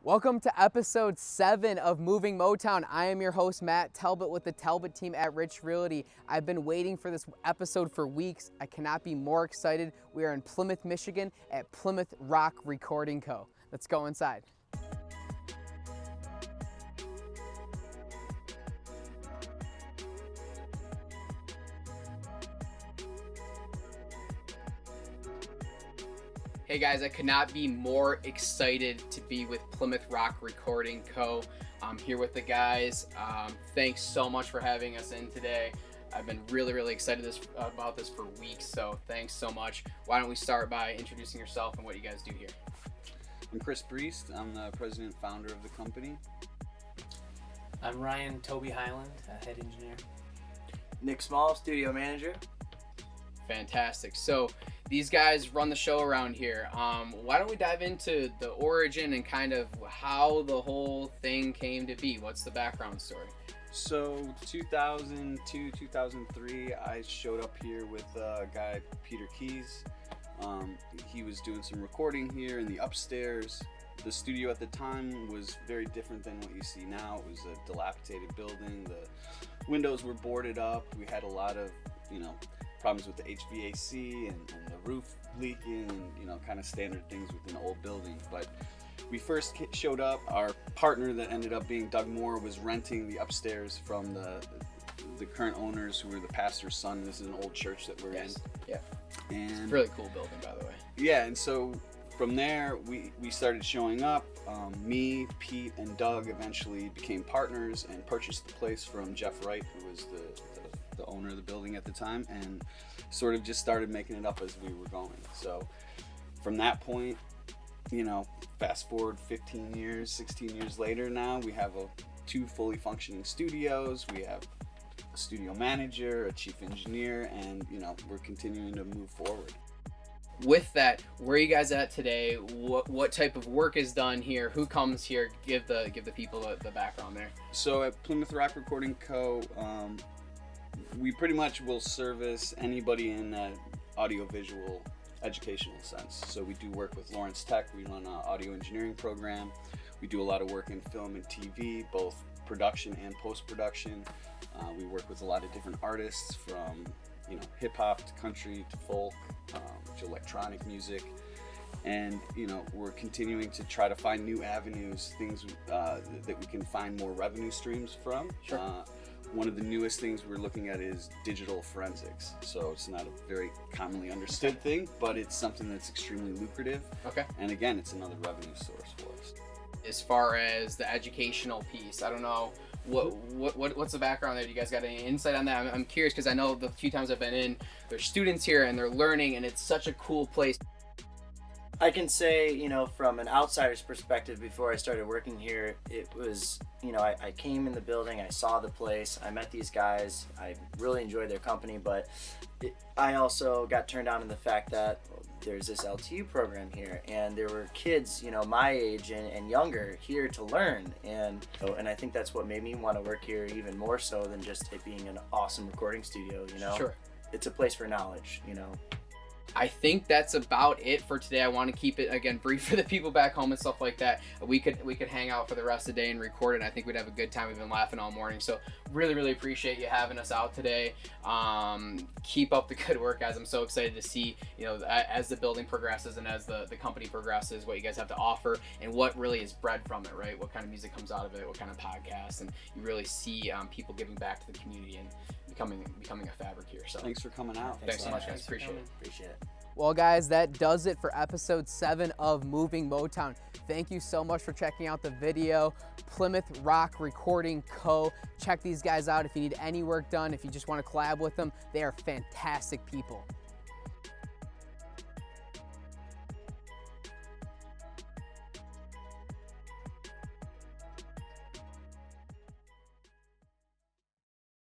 Welcome to episode 7 of Moving Motown. I am your host, Matt Talbot with the Talbot team at Rich Realty. I've been waiting for this episode for weeks. I cannot be more excited. We are in Plymouth, Michigan at Plymouth Rock Recording Co. Let's go inside. Hey guys, I could not be more excited to be with Plymouth Rock Recording Co. I'm here with the guys. Thanks so much for having us in today. I've been really excited about this for weeks, so thanks so much. Why don't we start by introducing yourself and what you guys do here? I'm Chris Priest. I'm the president and founder of the company. I'm Ryan Toby Highland, head engineer. Nick Small, studio manager. Fantastic. So these guys run the show around here. Why don't we dive into the origin and kind of how the whole thing came to be? What's the background story? So 2002, 2003, I showed up here with a guy, Peter Keys. He was doing some recording here in the upstairs. The studio at the time was very different than what you see now. It was a dilapidated building. The windows were boarded up. We had a lot of, problems with the HVAC and the roof leaking and, kind of standard things with an old building. But we first showed up. Our partner that ended up being Doug Moore was renting the upstairs from the current owners who were the pastor's son. This is an old church that we're in. Yeah. And it's a really cool building, by the way. Yeah, and so from there we started showing up. Me, Pete, and Doug eventually became partners and purchased the place from Jeff Wright, who was the owner of the building at the time, and sort of just started making it up as we were going. So from that point, fast forward 15 years, 16 years later now, we have two fully functioning studios. We have a studio manager, a chief engineer, and we're continuing to move forward. With that, where are you guys at today? What type of work is done here? Who comes here? Give the people the background there. So at Plymouth Rock Recording Co., we pretty much will service anybody in that audiovisual educational sense. So we do work with Lawrence Tech. We run an audio engineering program. We do a lot of work in film and TV, both production and post-production. We work with a lot of different artists from hip-hop to country to folk to electronic music. And we're continuing to try to find new avenues, things that we can find more revenue streams from. Sure. One of the newest things we're looking at is digital forensics. So it's not a very commonly understood thing, but it's something that's extremely lucrative. Okay. And again, it's another revenue source for us. As far as the educational piece, I don't know what's the background there. Do you guys got any insight on that? I'm curious because I know the few times I've been in, there's students here and they're learning, and it's such a cool place. I can say, from an outsider's perspective, before I started working here, it was, I came in the building, I saw the place, I met these guys, I really enjoyed their company, but I also got turned on to the fact that there's this LTU program here, and there were kids, my age and younger here to learn, and I think that's what made me want to work here even more so than just it being an awesome recording studio, Sure. It's a place for knowledge, I think that's about it for today. I want to keep it, again, brief for the people back home and stuff like that. We could hang out for the rest of the day and record it, and I think we'd have a good time. We've been laughing all morning. So really appreciate you having us out today. Keep up the good work, guys. I'm so excited to see, as the building progresses and as the company progresses, what you guys have to offer and what really is bred from it, right? What kind of music comes out of it, what kind of podcasts, and you really see people giving back to the community and becoming a fabric here. So thanks for coming out. Thanks so much, guys. Appreciate it. Well, guys, that does it for episode 7 of Moving Motown. Thank you so much for checking out the video. Plymouth Rock Recording Co. Check these guys out if you need any work done, if you just want to collab with them. They are fantastic people.